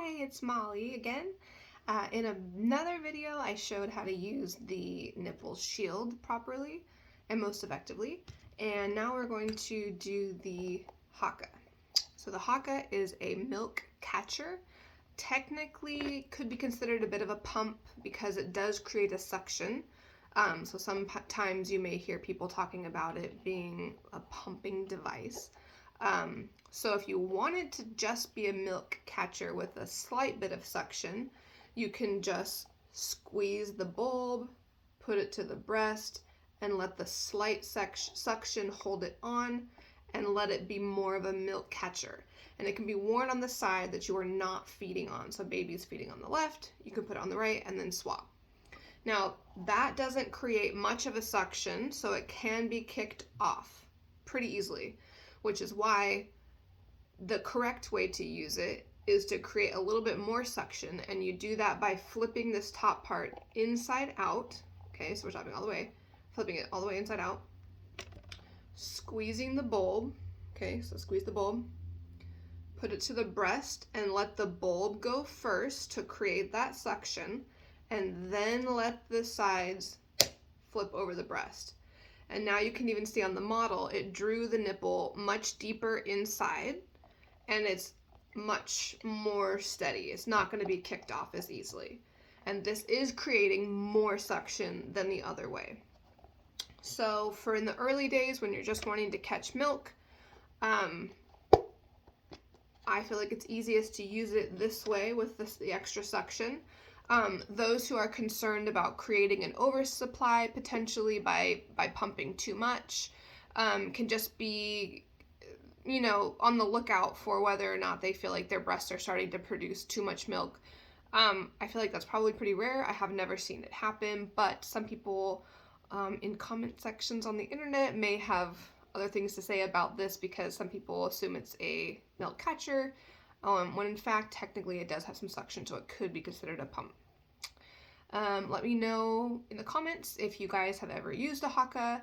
Hi, it's Molly again. In another video, I showed how to use the nipple shield properly and most effectively. And now we're going to do the Haakaa. So the Haakaa is a milk catcher. Technically could be considered a bit of a pump because it does create a suction. So sometimes you may hear people talking about it being a pumping device. So if you wanted to just be a milk catcher with a slight bit of suction, you can just squeeze the bulb, put it to the breast, and let the slight suction hold it on and let it be more of a milk catcher. And it can be worn on the side that you are not feeding on. So baby's feeding on the left, you can put it on the right and then swap. Now, that doesn't create much of a suction, so it can be kicked off pretty easily, which is why the correct way to use it is to create a little bit more suction, and you do that by flipping this top part inside out. Okay, so we're tapping all the way, flipping it all the way inside out, squeezing the bulb. Okay, so squeeze the bulb, put it to the breast and let the bulb go first to create that suction, and then let the sides flip over the breast. And now you can even see on the model, it drew the nipple much deeper inside and it's much more steady. It's not going to be kicked off as easily. And this is creating more suction than the other way. So for in the early days when you're just wanting to catch milk, I feel like it's easiest to use it this way with the extra suction. Those who are concerned about creating an oversupply potentially by pumping too much can just be, on the lookout for whether or not they feel like their breasts are starting to produce too much milk. I feel like that's probably pretty rare. I have never seen it happen, but some people in comment sections on the internet may have other things to say about this because some people assume it's a milk catcher, when in fact technically it does have some suction, so it could be considered a pump. Let me know in the comments if you guys have ever used a Haakaa.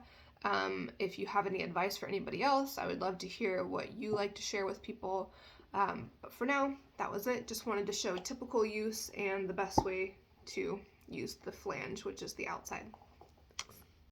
If you have any advice for anybody else, I would love to hear what you like to share with people. But for now, that was it. Just wanted to show typical use and the best way to use the flange, which is the outside.